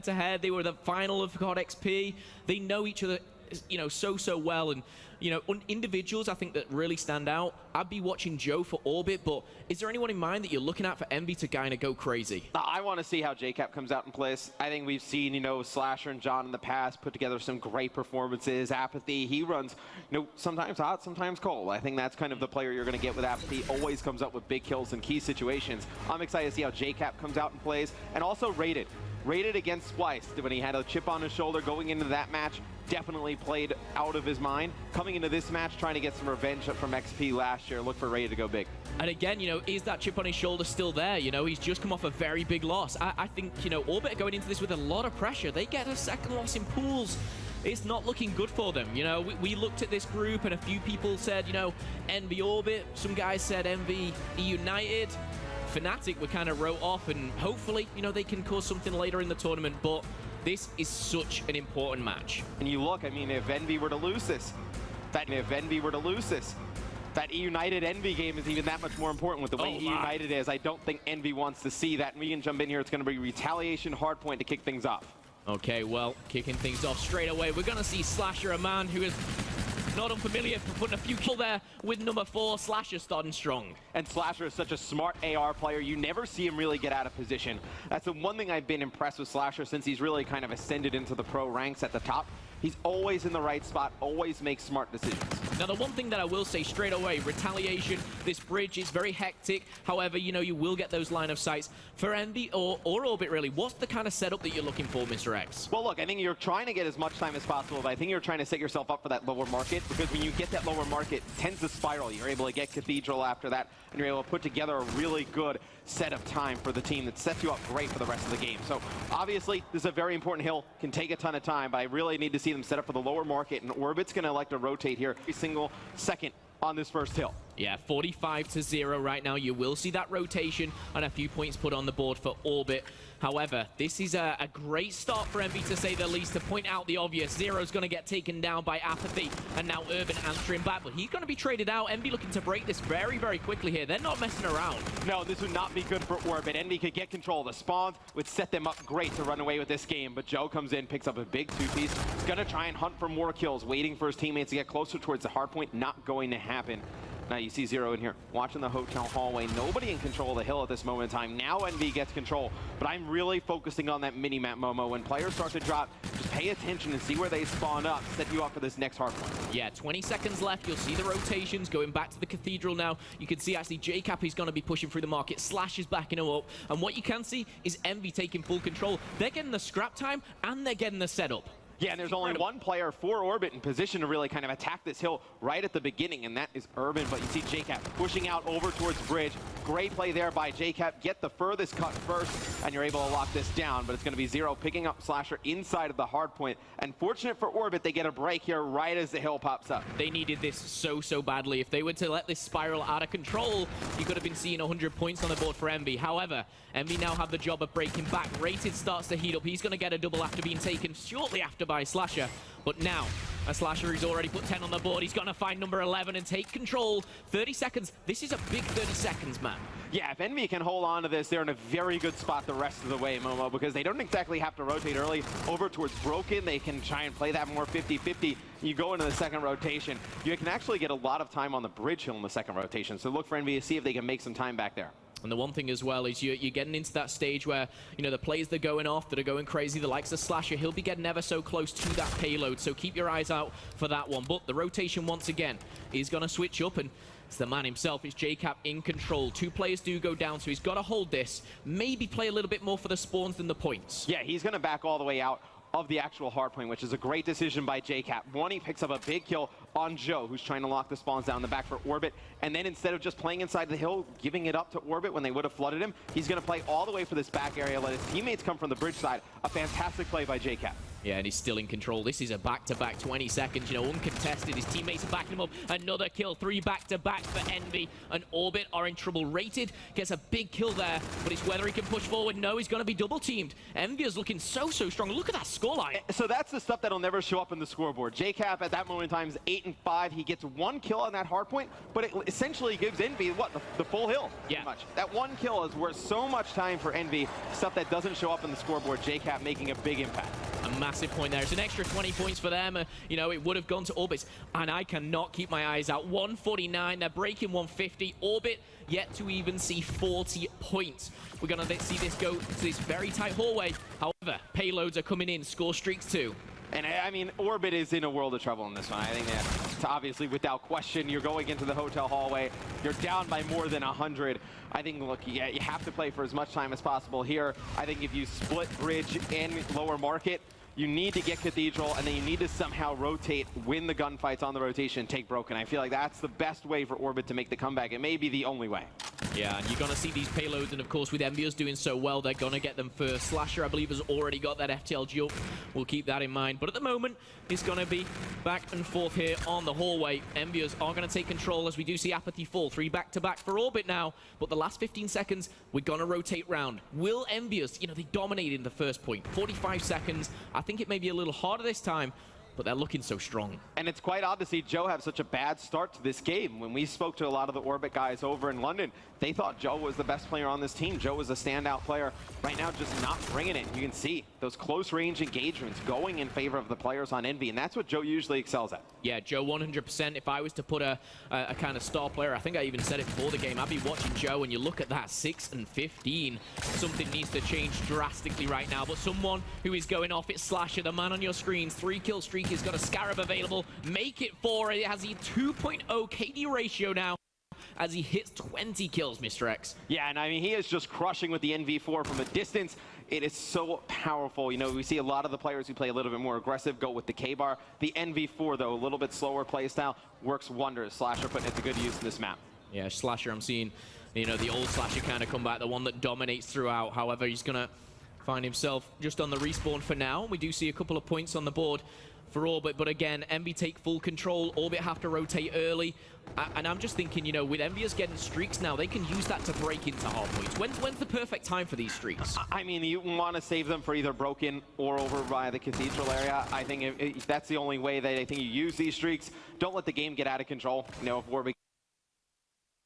head-to-head. They were the final of COD XP. They know each other, you know, so well. And, you know, individuals I think that really stand out. I'd be watching Joe for Orbit, but is there anyone in mind that you're looking at for Envy to kind of go crazy? I want to see how JCap comes out and plays. I think we've seen, you know, Slasher and John in the past put together some great performances. Apathy, he runs, you know, sometimes hot, sometimes cold. I think that's kind of the player you're going to get with Apathy. Always comes up with big kills in key situations. I'm excited to see how JCap comes out and plays. And also Rated. Rated against Splice when he had a chip on his shoulder going into that match. Definitely played out of his mind. Coming into this match, trying to get some revenge from XP last year. Look for Rated to go big. And again, you know, is that chip on his shoulder still there? You know, he's just come off a very big loss. I think, you know, Orbit are going into this with a lot of pressure. They get a second loss in pools. It's not looking good for them. You know, we looked at this group and a few people said, you know, Envy Orbit. Some guys said Envy United. Fnatic were kind of wrote off, and hopefully, you know, they can cause something later in the tournament. But this is such an important match. And you look, I mean, if Envy were to lose this, that E-United Envy game is even that much more important with the way E-United is. I don't think Envy wants to see that. And we can jump in here. It's going to be retaliation hardpoint to kick things off. Okay, well, kicking things off straight away. We're going to see Slasher, a man who is not unfamiliar for putting a few kills there with number 4. Slasher starting strong. And Slasher is such a smart AR player. You never see him really get out of position. That's the one thing I've been impressed with Slasher since he's really kind of ascended into the pro ranks at the top. He's always in the right spot, always makes smart decisions. Now, the one thing that I will say straight away, retaliation, this bridge is very hectic. However, you know, you will get those line of sights. For Envy or Orbit, really, what's the kind of setup that you're looking for, Mr. X? Well, look, I think you're trying to get as much time as possible, but I think you're trying to set yourself up for that lower market, because when you get that lower market, it tends to spiral. You're able to get Cathedral after that, and you're able to put together a really good set of time for the team that sets you up great for the rest of the game. So, obviously, this is a very important hill, can take a ton of time, but I really need to see them set up for the lower market, and Orbit's going to like to rotate here every single second on this first hill. Yeah, 45-0 right now. You will see that rotation and a few points put on the board for Orbit. However, this is a great start for Envy, to say the least, to point out the obvious. Zero's going to get taken down by Apathy, and now Urban answering back, but he's going to be traded out. Envy looking to break this very, very quickly here. They're not messing around. No, this would not be good for Orbit. Envy could get control of the spawns, would set them up great to run away with this game, but Joe comes in, picks up a big two-piece. He's going to try and hunt for more kills, waiting for his teammates to get closer towards the hard point. Not going to happen. Now you see Zero in here, watching the hotel hallway. Nobody in control of the hill at this moment in time. Now Envy gets control, but I'm really focusing on that mini-map, Momo. When players start to drop, just pay attention and see where they spawn up, set you up for this next hard point. Yeah, 20 seconds left. You'll see the rotations going back to the Cathedral now. You can see actually JCap is going to be pushing through the market. Slash is backing him up. And what you can see is Envy taking full control. They're getting the scrap time and they're getting the setup. Yeah, and there's only one player for Orbit in position to really kind of attack this hill right at the beginning, and that is Urban. But you see JCap pushing out over towards Bridge. Great play there by JCap. Get the furthest cut first, and you're able to lock this down. But it's going to be Zero picking up Slasher inside of the hard point. And fortunate for Orbit, they get a break here right as the hill pops up. They needed this so badly. If they were to let this spiral out of control, you could have been seeing 100 points on the board for Envy. However, Envy now have the job of breaking back. Rated starts to heat up. He's going to get a double after being taken shortly after by Slasher. But now, a Slasher who's already put 10 on the board, he's going to find number 11 and take control. 30 seconds. This is a big 30 seconds, man. Yeah, if Envy can hold on to this, they're in a very good spot the rest of the way, Momo, because they don't exactly have to rotate early over towards Broken. They can try and play that more 50-50. You go into the second rotation. You can actually get a lot of time on the bridge hill in the second rotation, so look for Envy to see if they can make some time back there. And the one thing as well is you're getting into that stage where, you know, the plays that are going off, that are going crazy, the likes of Slasher, he'll be getting ever so close to that payload. So keep your eyes out for that one. But the rotation once again is going to switch up, and it's the man himself. It's JCap in control. 2 players do go down, so he's got to hold this. Maybe play a little bit more for the spawns than the points. Yeah, he's going to back all the way out of the actual hardpoint, which is a great decision by JCap. One, he picks up a big kill on Joe, who's trying to lock the spawns down the back for Orbit. And then instead of just playing inside the hill, giving it up to Orbit when they would have flooded him, he's going to play all the way for this back area, let his teammates come from the bridge side. A fantastic play by JCap. Yeah, and he's still in control. This is a back-to-back 20 seconds, you know, uncontested. His teammates are backing him up. Another kill, 3 back-to-back for Envy. And Orbit are in trouble. Rated gets a big kill there, but it's whether he can push forward. No, he's going to be double-teamed. Envy is looking so strong. Look at that scoreline. So that's the stuff that'll never show up in the scoreboard. JCap at that moment in time is 8-5. He gets 1 kill on that hard point, but it essentially gives Envy, what, the full hill? Yeah. Much. That 1 kill is worth so much time for Envy. Stuff that doesn't show up in the scoreboard. JCap making a big impact. A massive point there. It's an extra 20 points for them. You know, it would have gone to Orbit. And I cannot keep my eyes out. 149. They're breaking 150. Orbit yet to even see 40 points. We're going to see this go to this very tight hallway. However, payloads are coming in. Score streaks too. And I mean, Orbit is in a world of trouble in this one. I think that obviously, without question, you're going into the hotel hallway. You're down by more than 100. I think, look, yeah, you have to play for as much time as possible here. I think if you split bridge and lower market, you need to get Cathedral, and then you need to somehow rotate, win the gunfights on the rotation, and take Broken. I feel like that's the best way for Orbit to make the comeback. It may be the only way. Yeah, and you're going to see these payloads, and of course, with Envious doing so well, they're going to get them first. Slasher, I believe, has already got that FTLG up. We'll keep that in mind. But at the moment, it's going to be back and forth here on the hallway. Envious are going to take control as we do see Apathy fall. 3 back-to-back for Orbit now. But the last 15 seconds, we're going to rotate round. Will Envious, you know, they dominated in the first point. 45 seconds. I think it may be a little harder this time, but they're looking so strong. And it's quite odd to see Joe have such a bad start to this game. When we spoke to a lot of the Orbit guys over in London, they thought Joe was the best player on this team. Joe was a standout player. Right now, just not bringing it. You can see those close-range engagements going in favor of the players on Envy, and that's what Joe usually excels at. Yeah, Joe 100%. If I was to put a kind of star player, I think I even said it before the game, I'd be watching Joe, and you look at that, 6 and 15. Something needs to change drastically right now, but someone who is going off, it's Slasher, the man on your screens, 3-kill streak. He's got a Scarab available. Make it 4. It has a 2.0 KD ratio now as he hits 20 kills, Mr. X. Yeah, and I mean, he is just crushing with the NV4 from a distance. It is so powerful. You know, we see a lot of the players who play a little bit more aggressive go with the K-bar. The NV4, though, a little bit slower play style, works wonders. Slasher putting it to good use in this map. Yeah, Slasher, I'm seeing, you know, the old Slasher kind of come back, the one that dominates throughout. However, he's going to find himself just on the respawn for now. We do see a couple of points on the board for Orbit, but again, Envy take full control. Orbit have to rotate early, and I'm just thinking, you know, with Envious getting streaks now, they can use that to break into hard points. When's the perfect time for these streaks? I mean, you want to save them for either Broken or over by the Cathedral area. I think if that's the only way that I think you use these streaks. Don't let the game get out of control. You know, if Orbit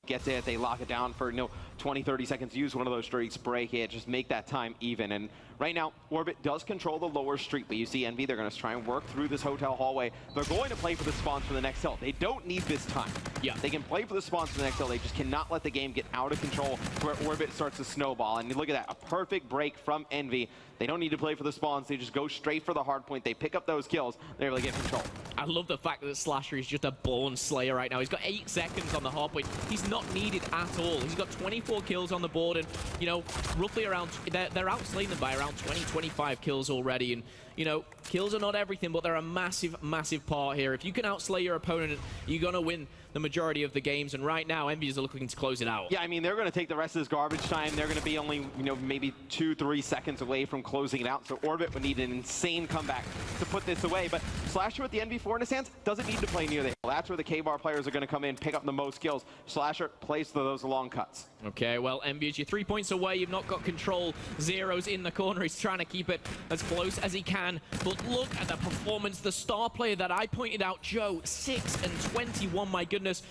gets it, they lock it down for, you know, 20, 30 seconds, use one of those streaks, break it, just make that time even. And right now, Orbit does control the lower street, but you see Envy, they're going to try and work through this hotel hallway. They're going to play for the spawns for the next hill. They don't need this time. Yeah. They can play for the spawns for the next hill. They just cannot let the game get out of control where Orbit starts to snowball. And you look at that, a perfect break from Envy. They don't need to play for the spawns. They just go straight for the hard point. They pick up those kills. They're able to get control. I love the fact that Slasher is just a born slayer right now. He's got 8 seconds on the hard point. He's not needed at all. He's got 24 kills on the board, and, you know, roughly around, they're outslaying them by around 20, 25 kills already. And, you know, kills are not everything, but they're a massive, massive part here. If you can outslay your opponent, you're going to win the majority of the games, and right now, Envious are looking to close it out. Yeah, I mean, they're going to take the rest of this garbage time. They're going to be only, you know, maybe 2-3 seconds away from closing it out, so Orbit would need an insane comeback to put this away. But Slasher with the NV4 in his hands doesn't need to play near the hill. That's where the K-bar players are going to come in, pick up the most kills. Slasher plays for those long cuts. Okay, well, Envious, you're 3 points away. You've not got control. Zero's in the corner. He's trying to keep it as close as he can. But look at the performance. The star player that I pointed out, Joe, 6 and 21, my goodness.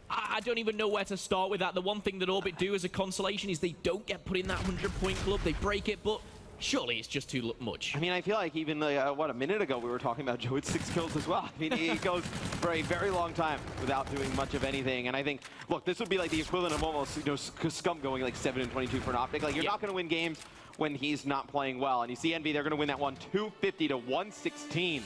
I don't even know where to start with that. The one thing that Orbit do as a consolation is they don't get put in that 100-point club. They break it, but surely it's just too much. I mean, I feel like even, what, a minute ago we were talking about Joe with 6 kills as well. I mean, he goes for a very long time without doing much of anything. And I think, look, this would be like the equivalent of almost, you know, Scum going like 7 and 22 for an Optic. Like, you're not going to win games when he's not playing well. And you see Envy, they're going to win that one 250 to 116.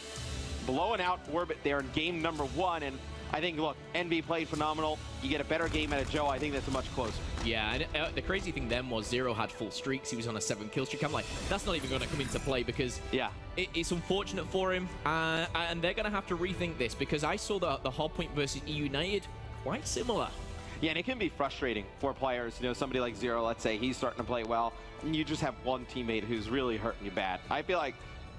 Blowing out Orbit there in game number 1. And I think, look, Envy played phenomenal. You get a better game out of Joe. I think that's much closer. Yeah, and the crazy thing then was Zero had full streaks. He was on a 7-kill streak. I'm like, that's not even going to come into play because it's unfortunate for him. And they're going to have to rethink this because I saw the Hardpoint versus E United quite similar. Yeah, and it can be frustrating for players. You know, somebody like Zero, let's say, he's starting to play well, and you just have one teammate who's really hurting you bad. I feel like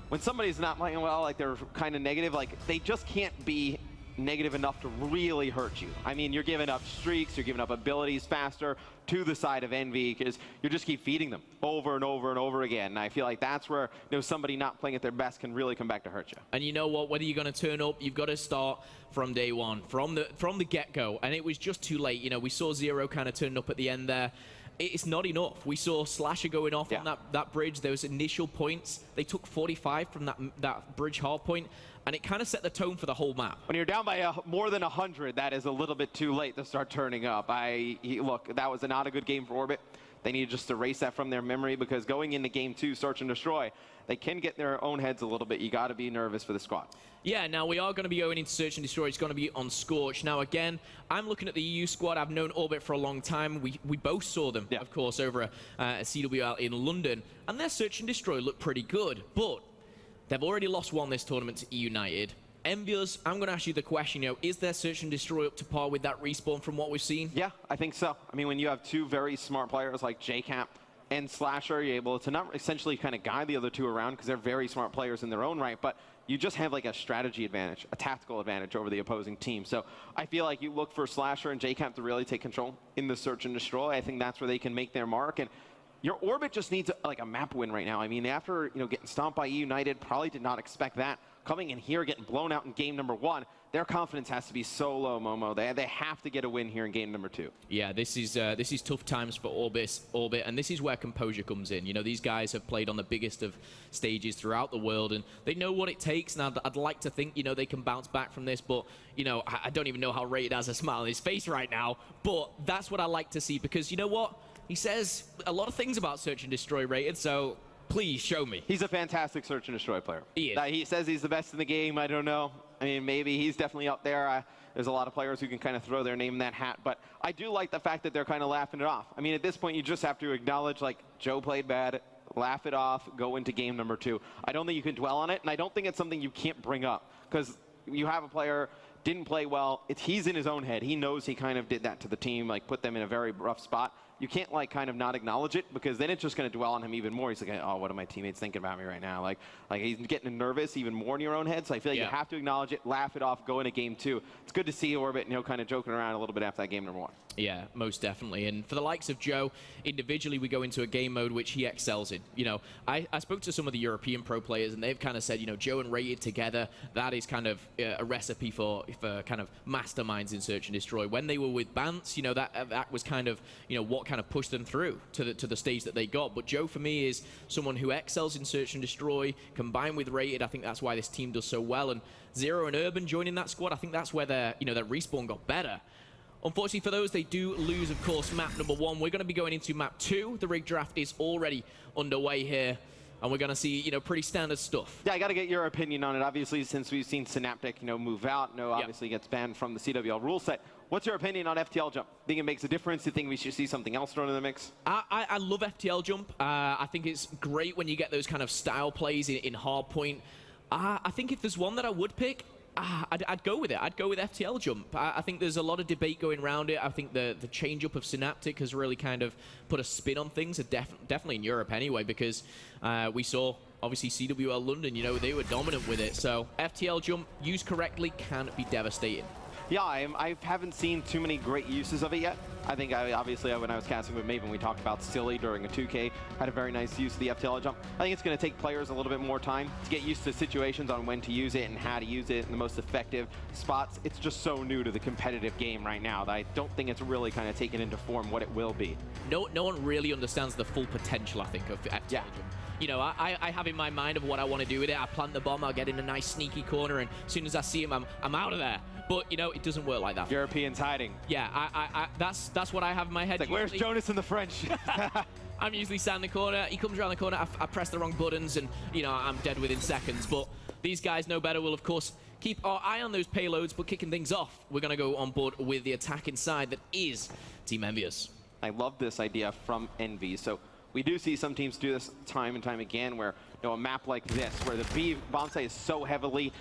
when somebody's not playing well, like they're kind of negative, like they just can't be negative enough to really hurt you. I mean, you're giving up streaks, you're giving up abilities faster to the side of Envy because you just keep feeding them over and over and over again. And I feel like that's where somebody not playing at their best can really come back to hurt you. And you know what? Whether you're going to turn up, you've got to start from day one, from the get-go. And it was just too late. You know, we saw Zero kind of turn up at the end there. It's not enough. We saw Slasher going off on that bridge. Those initial points, they took 45 from that bridge hard point, and it kind of set the tone for the whole map. When you're down by more than 100, that is a little bit too late to start turning up. Look, that was not a good game for Orbit. They need just to erase that from their memory because going into game 2, Search and Destroy, they can get in their own heads a little bit. You got to be nervous for the squad. Yeah, now we are going to be going into Search and Destroy. It's going to be on Scorch. Now, again, I'm looking at the EU squad. I've known Orbit for a long time. We both saw them, of course, over at CWL in London. And their Search and Destroy looked pretty good. But they've already lost one this tournament to United. Envious, I'm going to ask you the question, is their Search and Destroy up to par with that Respawn from what we've seen? Yeah, I think so. I mean, when you have two very smart players like JCap and Slasher, you're able to not essentially kind of guide the other two around because they're very smart players in their own right, but you just have like a strategy advantage, a tactical advantage over the opposing team. So I feel like you look for Slasher and JCap to really take control in the Search and Destroy. I think that's where they can make their mark. And your Orbit just needs like a map win right now. I mean, after getting stomped by United, probably did not expect that. Coming in here, getting blown out in game number 1, their confidence has to be so low, Momo. They have to get a win here in game number 2. Yeah, this is tough times for Orbit, and this is where composure comes in. These guys have played on the biggest of stages throughout the world, and they know what it takes. And I'd like to think, they can bounce back from this, but, I don't even know how Rated has a smile on his face right now. But that's what I like to see, because you know what? He says a lot of things about Search and Destroy, Rated, so please show me. He's a fantastic Search and Destroy player. He is. He says he's the best in the game. I don't know. I mean, maybe he's definitely up there. There's a lot of players who can kind of throw their name in that hat. But I do like the fact that they're kind of laughing it off. I mean, at this point, you just have to acknowledge, like, Joe played bad, laugh it off, go into game number 2. I don't think you can dwell on it, and I don't think it's something you can't bring up. Because you have a player, didn't play well. He's in his own head. He knows he kind of did that to the team, like put them in a very rough spot. You can't like kind of not acknowledge it because then it's just going to dwell on him even more. He's like, oh, what are my teammates thinking about me right now? Like he's getting nervous even more in your own head. So I feel like you have to acknowledge it, laugh it off, go into game 2. It's good to see Orbit, kind of joking around a little bit after that game number 1. Yeah, most definitely. And for the likes of Joe, individually we go into a game mode which he excels in. I spoke to some of the European pro players and they've kind of said, Joe and Rated together, that is kind of a recipe for kind of masterminds in Search and Destroy. When they were with Bance, that was kind of, what kind of pushed them through to the stage that they got. But Joe, for me, is someone who excels in Search and Destroy, combined with Rated. I think that's why this team does so well. And Zero and Urban joining that squad, I think that's where their Respawn got better. Unfortunately for those, they do lose, of course, map number 1. We're going to be going into map 2. The rig draft is already underway here, and we're going to see, pretty standard stuff. Yeah, I got to get your opinion on it. Obviously, since we've seen Synaptic, move out, obviously gets banned from the CWL rule set. What's your opinion on FTL Jump? Think it makes a difference? Do you think we should see something else thrown in the mix? I love FTL Jump. I think it's great when you get those kind of style plays in hardpoint. I think if there's one that I would pick, I'd go with it. I'd go with FTL Jump. I think there's a lot of debate going around it. I think the change-up of Synaptic has really kind of put a spin on things, definitely in Europe anyway, because we saw, obviously, CWL London, they were dominant with it. So FTL Jump, used correctly, can be devastating. Yeah, I haven't seen too many great uses of it yet. I think obviously when I was casting with Maven, we talked about Silly during a 2K, had a very nice use of the FTL Jump. I think it's going to take players a little bit more time to get used to situations on when to use it and how to use it in the most effective spots. It's just so new to the competitive game right now that I don't think it's really kind of taken into form what it will be. No one really understands the full potential, I think, of FTL Jump. I have in my mind of what I want to do with it. I plant the bomb, I'll get in a nice sneaky corner, and as soon as I see him, I'm out of there. But, it doesn't work like that. Europeans hiding. Yeah, that's what I have in my head. It's like, where's Jonas and the French? I'm usually standing in the corner. He comes around the corner. I press the wrong buttons, and, I'm dead within seconds. But these guys know better. We'll, of course, keep our eye on those payloads, but kicking things off, we're going to go on board with the attacking side that is Team Envious. I love this idea from Envy. So we do see some teams do this time and time again where, you know, a map like this, where the B bomb site is so heavily,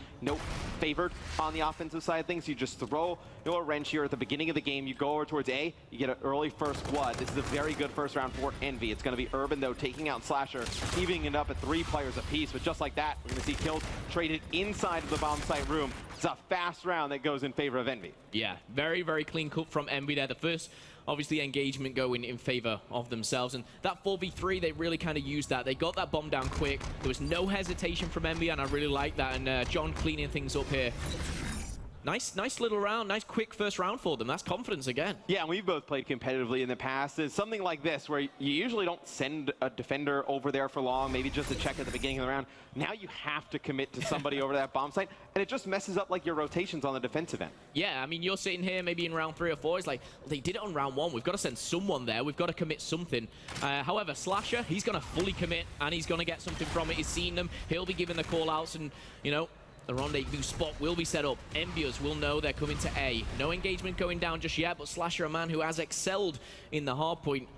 favored on the offensive side of things, you just throw, a wrench here at the beginning of the game, you go over towards A, you get an early first blood. This is a very good first round for Envy. It's going to be Urban, though, taking out Slasher, evening it up at 3 players apiece, but just like that, we're going to see kills traded inside of the bomb site room. It's a fast round that goes in favor of Envy. Yeah, very, very clean cut from Envy there. The first, obviously, engagement going in favor of themselves. And that 4v3, they really kind of used that. They got that bomb down quick. There was no hesitation from Envy, and I really like that. And John cleaning things up here. Nice little round, nice quick first round for them. That's confidence again. Yeah, and we've both played competitively in the past. It's something like this where you usually don't send a defender over there for long, maybe just a check at the beginning of the round. Now you have to commit to somebody over that bomb site, and it just messes up like your rotations on the defensive end. Yeah, I mean, you're sitting here maybe in round 3 or 4. It's like, well, they did it on round 1. We've got to send someone there. We've got to commit something. However, Slasher, he's going to fully commit, and he's going to get something from it. He's seen them. He'll be giving the call-outs, and, the rendezvous spot will be set up. Envious will know they're coming to A. No engagement going down just yet, but Slasher, a man who has excelled in the hard point,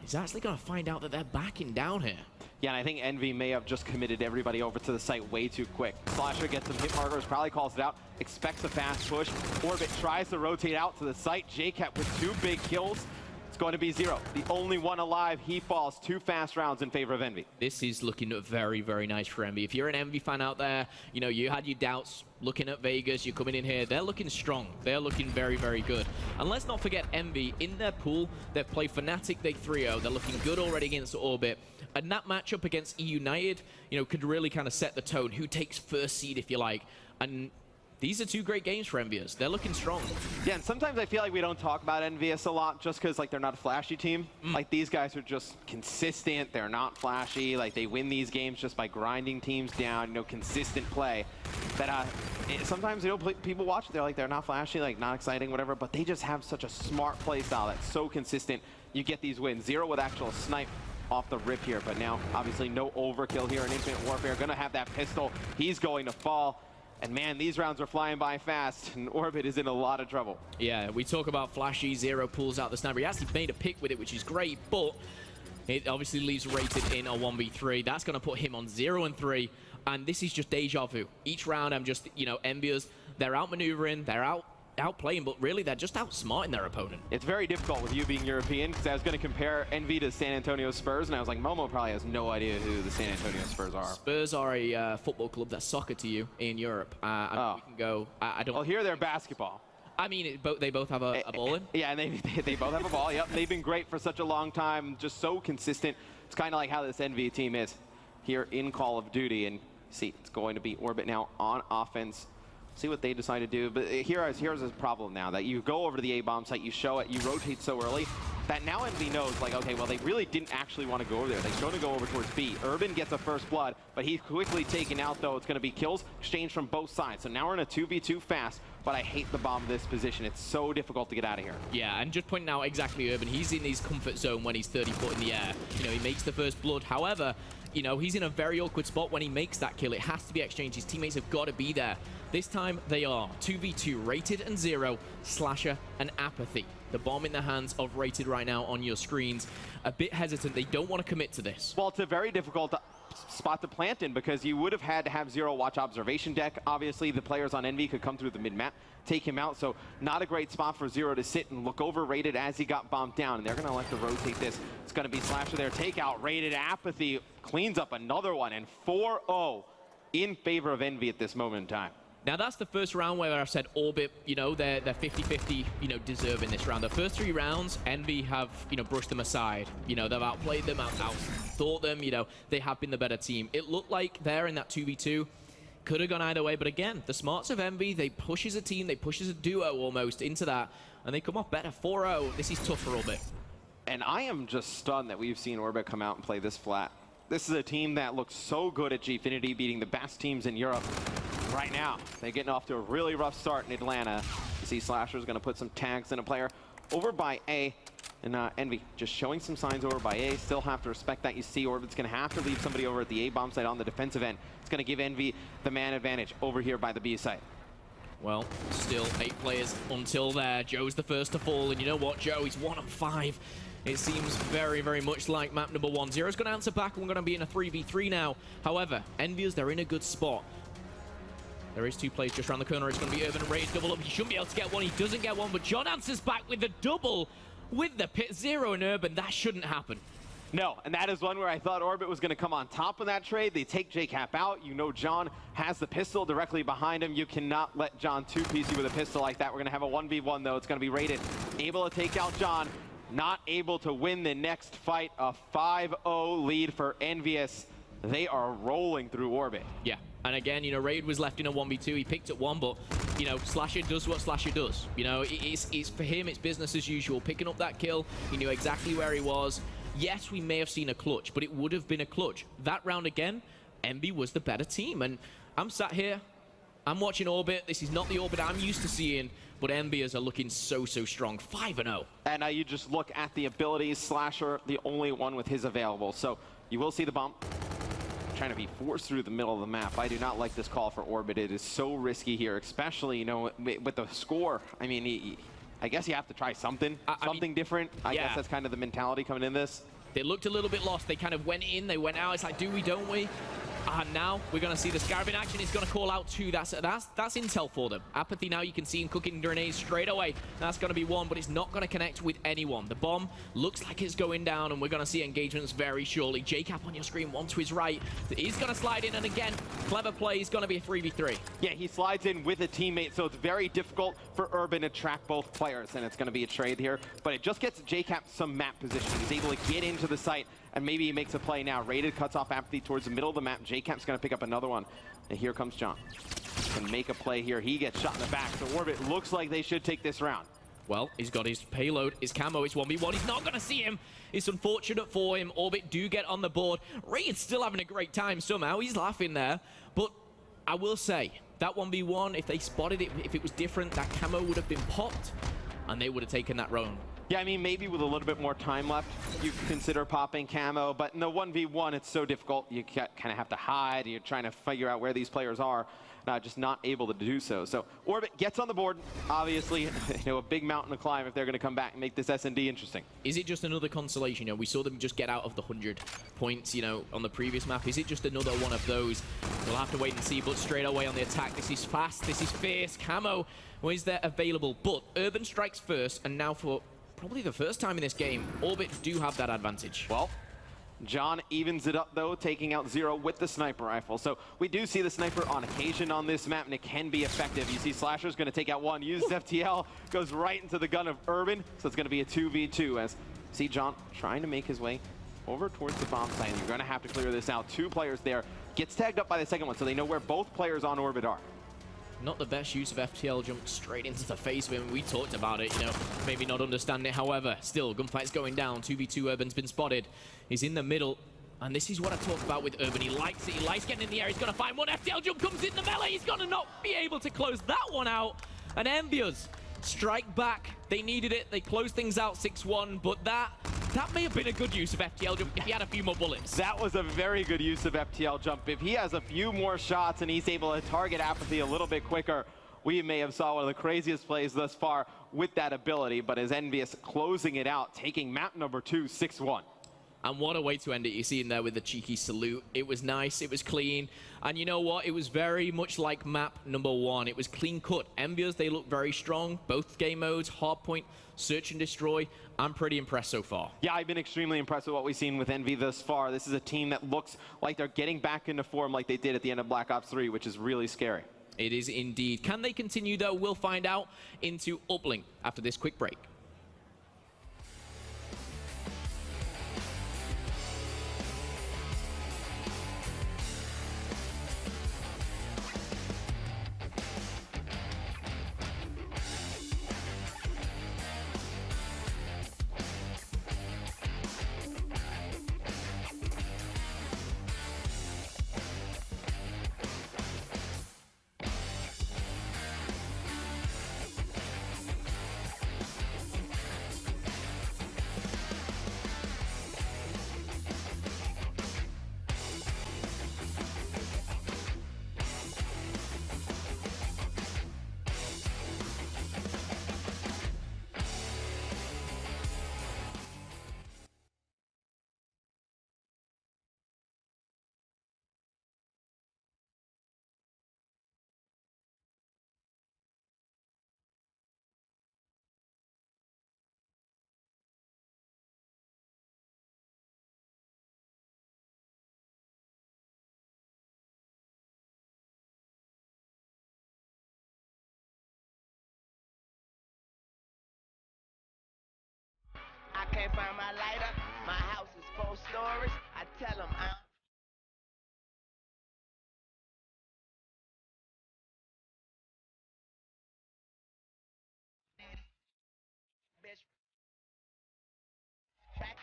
is actually going to find out that they're backing down here. Yeah, and I think Envy may have just committed everybody over to the site way too quick. Slasher gets some hit markers, probably calls it out, expects a fast push. Orbit tries to rotate out to the site. JCat with 2 big kills. It's going to be 0. The only one alive. He falls. 2 fast rounds in favor of Envy. This is looking very, very nice for Envy. If you're an Envy fan out there, you had your doubts looking at Vegas, you're coming in here. They're looking strong. They're looking very, very good. And let's not forget Envy, in their pool, they've played Fnatic, they 3-0. They're looking good already against Orbit. And that matchup against E United, could really kind of set the tone. Who takes first seed, if you like. And these are 2 great games for Envious. They're looking strong. Yeah, and sometimes I feel like we don't talk about Envious a lot just because, they're not a flashy team. Like, these guys are just consistent. They're not flashy. Like, they win these games just by grinding teams down, consistent play. That sometimes, people watch it, they're like, they're not flashy, like, not exciting, whatever, but they just have such a smart play style that's so consistent. You get these wins. 0 with actual snipe off the rip here, but now, obviously, no overkill here in Infinite Warfare. Gonna have that pistol. He's going to fall. And man, these rounds are flying by fast, and Orbit is in a lot of trouble. Yeah, we talk about flashy, 0 pulls out the sniper. He actually made a pick with it, which is great, but it obviously leaves Rated in a 1v3. That's going to put him on 0 and 3, and this is just deja vu. Each round, I'm just, Envious. They're outmaneuvering, they're outplaying, but really they're just outsmarting their opponent. It's very difficult with you being European, because I was going to compare Envy to San Antonio Spurs, and I was like, Momo probably has no idea who the San Antonio Spurs are. Spurs are a football club that's soccer to you in Europe. We can go. I don't. Well, here they're basketball. I mean, they both have a ball in. Yeah, and they both have a ball. Yep, they've been great for such a long time, just so consistent. It's kind of like how this Envy team is here in Call of Duty, and see, it's going to be Orbit now on offense. See what they decide to do, but here's a problem now, that you go over to the A-bomb site, you show it, you rotate so early, that now Envy knows, like, okay, well, they really didn't actually want to go over there. They're going to go over towards B. Urban gets a first blood, but he's quickly taken out, though. It's going to be kills exchanged from both sides. So now we're in a 2v2 fast, but I hate the bomb this position. It's so difficult to get out of here. Yeah, and just pointing out exactly Urban, he's in his comfort zone when he's 30 foot in the air. He makes the first blood. However, he's in a very awkward spot when he makes that kill. It has to be exchanged. His teammates have got to be there. This time, they are 2v2, Rated and 0, Slasher and Apathy. The bomb in the hands of Rated right now on your screens. A bit hesitant. They don't want to commit to this. Well, it's a very difficult spot to plant in, because you would have had to have 0 watch observation deck. Obviously, the players on Envy could come through the mid-map, take him out, so not a great spot for 0 to sit and look over Rated as he got bombed down, and they're going to like to rotate this. It's going to be Slasher there, take out Rated. Apathy cleans up another one, and 4-0 in favor of Envy at this moment in time. Now, that's the first round where I've said Orbit, they're 50-50, deserving this round. The first 3 rounds, Envy have, brushed them aside. They've outplayed them, outthought them, they have been the better team. It looked like they're in that 2v2. Could have gone either way, but again, the smarts of Envy, they push as a team, they push as a duo almost into that, and they come off better. 4-0, this is tough for Orbit. And I am just stunned that we've seen Orbit come out and play this flat. This is a team that looks so good at Gfinity, beating the best teams in Europe. Right now, they're getting off to a really rough start in Atlanta. You see Slasher's going to put some tags in a player over by A. And Envy just showing some signs over by A. Still have to respect that. You see Orbit's going to have to leave somebody over at the A-bomb site on the defensive end. It's going to give Envy the man advantage over here by the B site. Well, still 8 players until there. Joe's the first to fall, and you know what, Joe, he's 1 of 5. It seems very, very much like map number 1. Zero's going to answer back, and we're going to be in a 3v3 now. However, Envious, they're in a good spot. There is 2 players just around the corner. It's going to be Urban and Raid double up. He shouldn't be able to get one. He doesn't get one, but John answers back with the double with the pit. Zero and Urban, that shouldn't happen. No, and that is one where I thought Orbit was going to come on top of that trade. They take JCap out. You know John has the pistol directly behind him. You cannot let John two-piece you with a pistol like that. We're going to have a 1v1, though. It's going to be Rated. Able to take out John. Not able to win the next fight. A 5-0 lead for Envious. They are rolling through Orbit. Yeah, and again, you know, Raid was left in a 1v2. He picked at 1, but, you know, Slasher does what Slasher does. You know, it's for him, it's business as usual. Picking up that kill, he knew exactly where he was. Yes, we may have seen a clutch, but it would have been a clutch. That round again, Envy was the better team. And I'm sat here, I'm watching Orbit. This is not the Orbit I'm used to seeing, but Envious are looking so, so strong. 5-0. And you just look at the abilities. Slasher, the only one with his available. So you will see the bump. Trying to be forced through the middle of the map. I do not like this call for Orbit. It is so risky here, especially, you know, with the score. I mean, I guess you have to try something, something different. I guess that's kind of the mentality coming in this. They looked a little bit lost. They kind of went in, they went out. It's like, do we, don't we? And now we're going to see the Scarab in action. He's going to call out 2. That's intel for them. Apathy now, you can see him cooking grenades straight away. That's going to be 1, but it's not going to connect with anyone. The bomb looks like it's going down, and we're going to see engagements very shortly. JCap on your screen, 1 to his right. He's going to slide in, and again, clever play. He's going to be a 3v3. Yeah, he slides in with a teammate, so it's very difficult for Urban to track both players, and it's going to be a trade here. But it just gets JCap some map position. He's able to get into the site, and maybe he makes a play now. Rated cuts off Apathy towards the middle of the map. JCap's going to pick up another one. And here comes John. Can make a play here. He gets shot in the back. So Orbit looks like they should take this round. Well, he's got his payload, his camo, it's 1v1. He's not going to see him. It's unfortunate for him. Orbit do get on the board. Raid's still having a great time somehow. He's laughing there. But I will say, that 1v1, if they spotted it, if it was different, that camo would have been popped, and they would have taken that round. Yeah, I mean, maybe with a little bit more time left, you could consider popping camo, but in the 1v1, it's so difficult. You kind of have to hide. You're trying to figure out where these players are, just not able to do so. So Orbit gets on the board. Obviously, you know, a big mountain to climb if they're going to come back and make this S&D interesting. Is it just another consolation? You know, we saw them just get out of the 100 points, you know, on the previous map. Is it just another one of those? We'll have to wait and see, but straight away on the attack. This is fast. This is fierce. Camo, well, is there available? But Urban strikes first, and now for probably the first time in this game, Orbit do have that advantage. Well, John evens it up, though, taking out Zero with the sniper rifle. So we do see the sniper on occasion on this map, and it can be effective. You see Slasher's going to take out 1, uses FTL, goes right into the gun of Urban. So it's going to be a 2v2 as see John trying to make his way over towards the bomb site. You're going to have to clear this out. 2 players there. Gets tagged up by the second one, so they know where both players on Orbit are. Not the best use of FTL, jumped straight into the face of him. We talked about it, you know, maybe not understand it. However, still, gunfight's going down. 2v2, Urban's been spotted. He's in the middle, and this is what I talk about with Urban. He likes it. He likes getting in the air. He's going to find one. FTL jump comes in the melee. He's going to not be able to close that one out. And Envious strike back. They needed it. They closed things out 6-1, but that may have been a good use of FTL jump if he had a few more bullets. That was a very good use of FTL jump. If he has a few more shots and he's able to target Apathy a little bit quicker, we may have saw one of the craziest plays thus far with that ability. But as Envious closing it out, taking map number 2, 6-1. And what a way to end it. You see him there with the cheeky salute. It was nice. It was clean. And you know what? It was very much like map number 1. It was clean cut. Envious, they look very strong. Both game modes, hardpoint, search and destroy. I'm pretty impressed so far. Yeah, I've been extremely impressed with what we've seen with Envy thus far. This is a team that looks like they're getting back into form like they did at the end of Black Ops 3, which is really scary. It is indeed. Can they continue, though? We'll find out into Uplink after this quick break. can't find my lighter. My house is 4 stories. I tell them I'm bitch. Back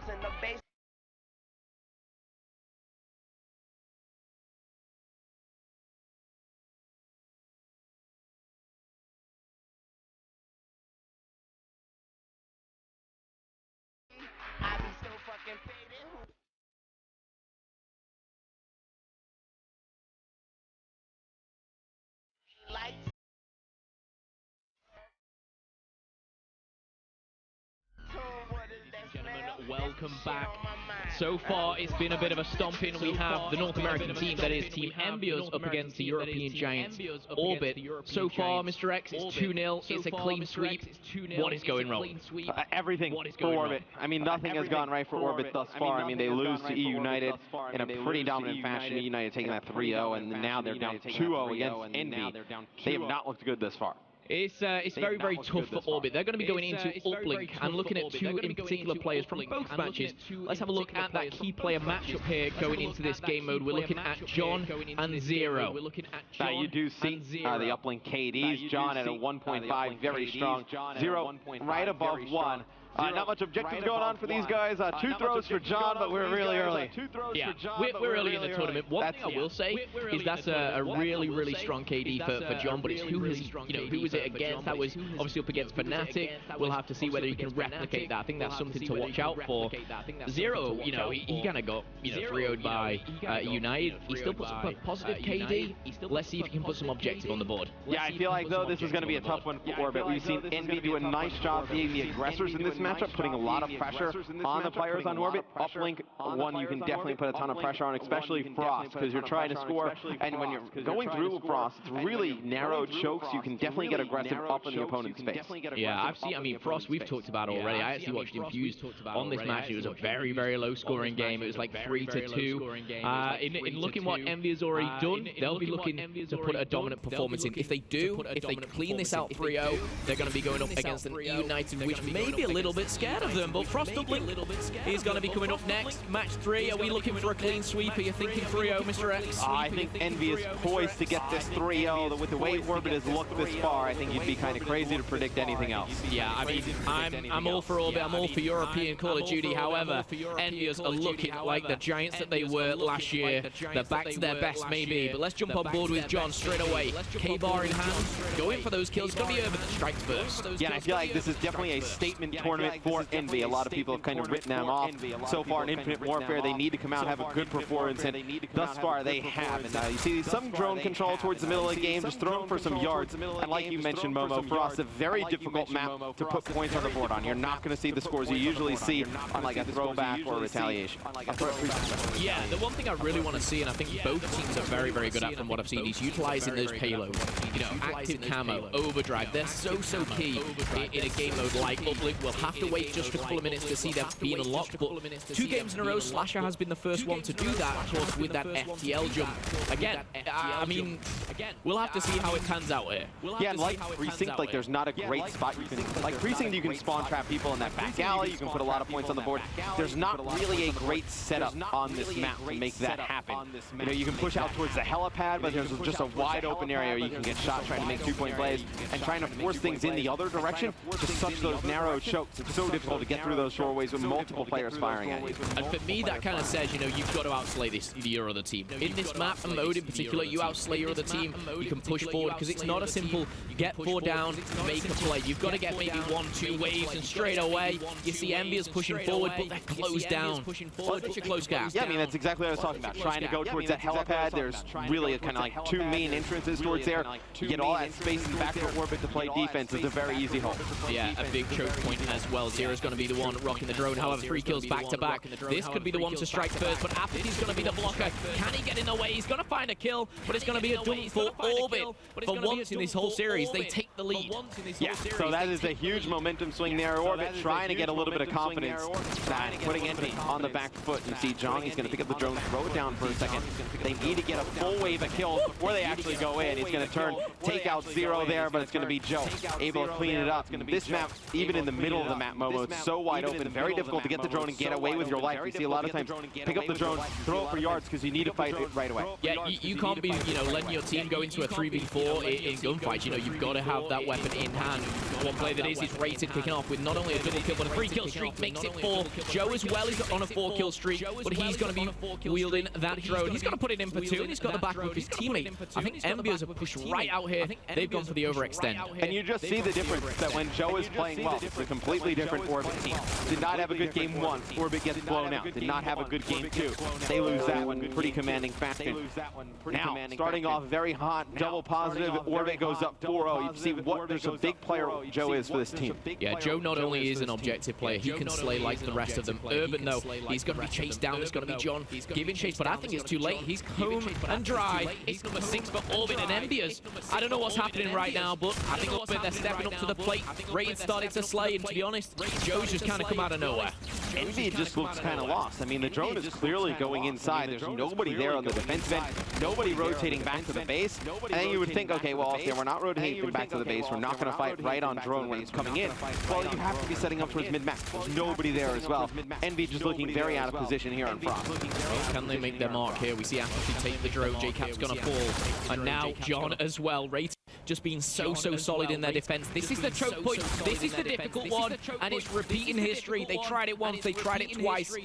in the base. I be so fucking faded. Lights. Gentlemen, welcome back. So far, it's been a bit of a stomping. We have the North American team, that is Team Envious, up against the European Giants, Orbit. So far, Mr. X, it's 2-0. It's a clean sweep. What is going wrong? Everything for Orbit. I mean, nothing has gone right for Orbit thus far. I mean, they lose to E United in a pretty dominant fashion. E United taking that 3-0, and now they're down 2-0 against Envy. They have not looked good thus far. It's very, very tough for Orbit. They're going to be going into Uplink and looking at two in particular players from both matches. Let's have a look at that key player matchup here going into this game mode. We're looking at John and Zero. You do see the Uplink KDs. John at a 1.5, very strong. Zero right above 1. Not much objectives going on for these guys. 2 throws for John, but we're really early. Yeah, we're early in the tournament. One thing I will say is that's a really, really strong KD for John, but it's who is it against? That was obviously up against Fnatic. We'll have to see whether he can replicate that. I think that's something to watch out for. Zero, he kind of got 3-0'd by United. He still puts up a positive KD. Let's see if he can put some objective on the board. Yeah, I feel like, though, this is going to be a tough one for Orbit. We've seen Envy do a nice job being the aggressors in this matchup, putting a lot of pressure on the players on Orbit. Uplink, one you can definitely put a ton of pressure on, especially Frost, because you're trying to score, and when you're going through Frost, it's really narrow chokes. You can definitely get aggressive up in the opponent's face. Yeah, Frost, we've talked about already. I actually watched him fused on this match. It was a very, very low scoring game. It was like 3-2. In looking what Envy has already done, they'll be looking to put a dominant performance in. If they do, if they clean this out 3-0, they're going to be going up against an United, which may be a little bit scared of them, but Frost Uplink is going to be coming up next. Match 3, are we looking for a clean sweep? Are you thinking 3-0, Mr. X? I think Envy is poised to get this 3-0. With the way Orbit has looked this far, I think you'd be kind of crazy to predict anything else. Yeah, I mean, I'm all for Orbit, I'm all for European Call of Duty. However, Envious are looking like the Giants that they were last year. They're back to their best, maybe, but let's jump on board with John straight away. K-bar in hand, going for those kills. It's going to be over the strikes first. Yeah, I feel like this is definitely a statement tournament for Envy. A lot of people have kind of written them off so far in Infinite Warfare. They need to come out and have a good performance, and thus far they have. And you see some drone control towards the middle of the game, just throwing for some yards. And like you mentioned, Momo, for us, a very difficult map to put points on the board on. You're not going to see the scores you usually see on like a throwback or a retaliation. Yeah, the one thing I really want to see, and I think both teams are very, very good at from what I've seen, is utilizing those payloads. Active camo, overdrive, they're so key in a game mode like Uplink. We'll have to wait just a couple of minutes to see them being unlocked, but 2 games in a row, Slasher has been the first one to do that, of course, with that FTL jump. Again, I mean, we'll have to see how it pans out here. Yeah, and like Precinct, like there's not a great spot you can, like Precinct, you can spawn trap people in that back alley, you can put a lot of points on the board. There's not really a great setup on this map to make that happen. You can push out towards the helipad, but there's just a wide open area where you can get shot trying to make 2-point plays, and trying to force things in the other direction, just such those narrow chokes. It's so difficult to get through those doorways with multiple players firing at you. And for me, that kind of says, you've got to outslay your other team. In this map and mode in particular, you outslay your other team, you can push forward, because it's not a simple get 4 down, make a play. You've got to get maybe 1-2 waves, and straight away, you see Envious pushing forward, but they're closed down. Such a close gap. Yeah, I mean, that's exactly what I was talking about. Trying to go towards that helipad, there's really kind of like 2 main entrances towards there. You get all that space in back to Orbit to play defense is a very easy hole. Yeah, a big choke point as well. Zero's going to be the one rocking the drone. However, 3 kills back to back. This could be the one to strike first, but Apathy's going to be the blocker. Can he get in the way? He's going to find a kill, but it's going to be a dump for Orbit. For once in this whole series, they take the lead. Yeah, so that is a huge momentum swing there. Orbit trying to get a little bit of confidence, putting Envy on the back foot. You see John, he's going to pick up the drone, throw it down for a second. They need to get a full wave of kills before they actually go in. He's going to take out Zero there, but it's going to be Joe able to clean it up. This map, even in the middle of the map, Momo, it's so wide open, very difficult to get the drone and get away with your life. You see a lot of times, pick up the drone, throw it for yards because you need to fight it right away. Yeah, you can't be, letting your team go into a 3v4 in gunfights. You've got to have that weapon in hand. One play that is Rated kicking off with not only a double kill, but a 3-kill streak makes it 4. Joe as well is on a 4-kill streak, but he's going to be wielding that drone. He's going to put it in for 2, and he's got the back of his teammate. I think Envious are pushed right out here. They've gone for the overextend. And you just see the difference that when Joe is playing well, it's a completely different Orbit team. Did not have a good game 1, Orbit gets blown out. Did not have a good game 2. They lose that one pretty commanding fashion. Now, starting off very hot, double positive, Orbit goes up 4-0. You see what there's a big player Joe is for this team. Yeah, Joe not only is an objective player, he can slay like the rest of them. Urban, though, he's going to be chased down. It's going to be John giving chase, but I think it's too late. He's home and dry. He's number 6 for Orbit and Envious. I don't know what's happening right now, but I think Orbit, they're stepping up to the plate. Raid started to slay, and to be honest, Joe's just kind of come out of nowhere. Envy just looks kind of lost. I mean, the drone is clearly going inside. There's nobody there on the defense end, nobody rotating back to the base. And then you would think, okay, well, if we're not rotating back to the base, we're not going to fight right on drone when it's coming in. Well, you have to be setting up towards mid-map. There's nobody there as well. Envy just looking very out of position here on Frost. Well, can they make their mark here? We see Apathy take the drone. JCap's going to fall. And now John as well. Rated just being so solid in their defense. This is the choke point. This is the difficult one. And it's repeating history. They tried it once. They tried it twice.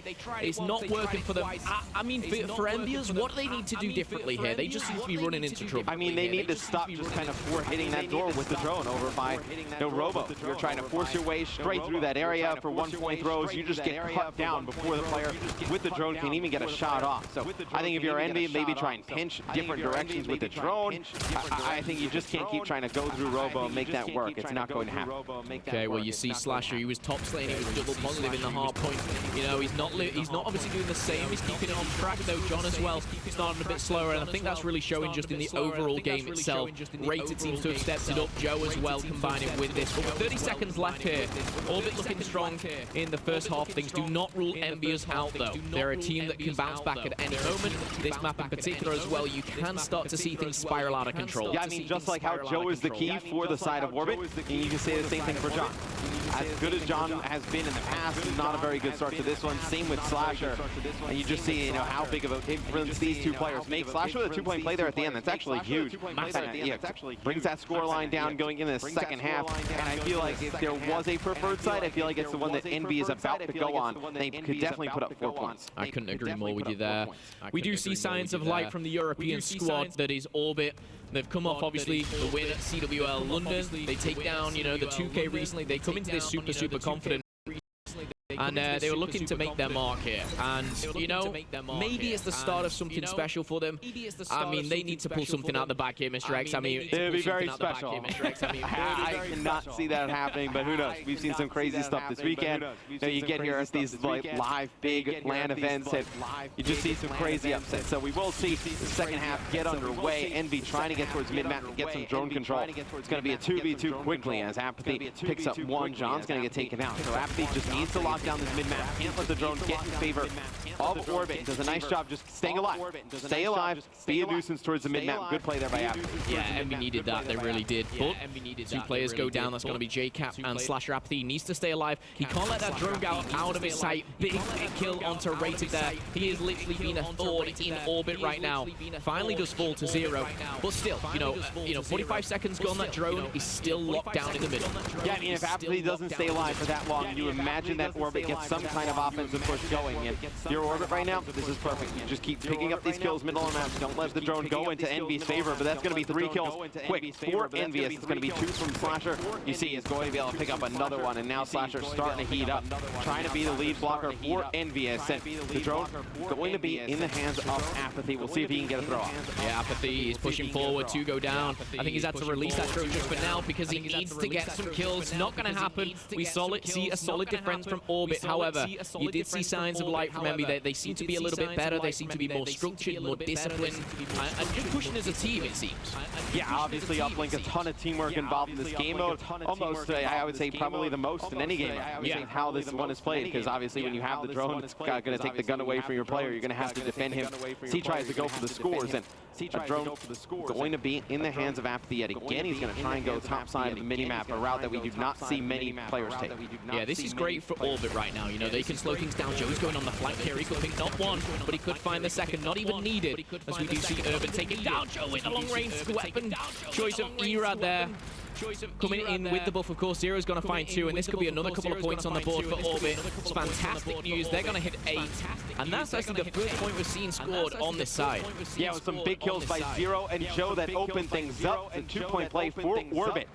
It's not working for them. I mean, for Envious, what do they need to do differently here? They just seem to be running into trouble. I mean, they need to stop just kind of hitting that door with the drone over by Robo. You're trying to force your way straight through that area for 1-point throws. You just get cut down before the player with the drone can even get a shot off. So I think if you're Envy, maybe try and pinch different directions with the drone. I think you just can't keep trying to go through Robo and make that work. It's not going to happen. Okay, well, you see Slasher, he was top lane, he was double positive in the hard point. He's not obviously doing the same. He's keeping it on track, though. John as well, starting a bit slower, and I think that's really showing just in the overall game itself. Rated seems to have stepped it up. Joe as well combining with this. But with 30 seconds left here, Orbit looking strong in the first half. Things do not rule Envious out, though. They're a team that can bounce back at any moment. This map in particular as well, you can start to see things spiral out of control. Yeah, I mean, just like how Joe is the key for the side of Orbit, and you can say the same thing for John. As good as John has been in the past, not a very good start to this one. Same with Slasher. And you just see, how big of a difference these two players make. Slasher with a 2-point play there at the end. That's actually huge. Brings that score line down going into the second half. And I feel like if there was a preferred side, I feel like it's the one that Envy is about to go on. They could definitely put up 4 points. I couldn't agree more with you there. We do see signs of light from the European squad that is Orbit. They've come off, obviously, the win at CWL London. They take down, the 2K recently. They come into this super confident. And they were looking to make their mark here. And, maybe it's the start of something special for them. I mean, they need to pull something out the back here, Mr. X. I mean, it would be very special. I cannot see that happening, but who knows? We've seen some crazy stuff this weekend. You get here at these live big LAN events, and you just see some crazy upsets. So we will see the second half get underway. Envy trying to get towards mid-map and get some drone control. It's going to be a 2v2 quickly as Apathy picks up 1. John's going to get taken out. So Apathy just needs to lock down this mid-map. Can't let the drone get in favor of Orbit. Does a nice job just staying alive. Stay alive, be a nuisance towards the mid-map. Good play there by Apathy. Yeah, Envy needed that. They really did. But 2 players go down. That's going to be JCap and Slasher. Apathy needs to stay alive. He can't let that drone go out of his sight. Big kill onto Rated there. He is literally being a thorn in Orbit right now. Finally does fall to 0. But still, 45 seconds gone. That drone is still locked down in the middle. Yeah, I mean, if Apathy doesn't stay alive for that long, you imagine that Orbit Orbit gets some kind of offensive push going. And your Orbit right now, this is perfect. You just keep picking up these kills middle of the map. Don't let the drone go into Envy's favor, but that's going to be 3 kills quick for Envious. It's going to be 2 from Slasher. You see he's going to be able to pick up another one, and now Slasher's starting to heat up, trying to be the lead blocker for Envious. And the drone going to be in the hands of Apathy. We'll see if he can get a throw off. Yeah, Apathy is pushing forward to go down. I think he's had to release that drone just for now because he needs to get some kills. Not going to happen. We see a solid defense from Orbit. However, you did see signs of light from Envy. They seem to be a little bit better. They seem to be more structured, more disciplined, and just pushing as a team, it seems. Yeah, obviously Uplink, a ton of teamwork involved in this game mode. Almost, I would say, probably the most in any game. Yeah, how this one is played, because obviously when you have the drone, it's going to take the gun away from your player. You're going to have to defend him. He tries to go for the scores, and a drone going to be in the hands of Apathy yet again. He's going to try and go top side of the mini-map, a route that we do not see many players take. Yeah, this is great for Orbit right now. You know, they can slow things down. Joe's going on the flank here. He could pick not one, but he could find the second. Not even needed, as we do see Urban taking down Joe with a long-range weapon. Choice of Erad there. Coming in with the buff, of course. Zero's going to find 2, and this could be another couple of points on the board for Orbit. It's fantastic news. They're going to hit 8, and that's actually the first point we've seen scored on this side. Yeah, with some big kills by Zero and Joe that opened things up. The 2-point play for Orbit,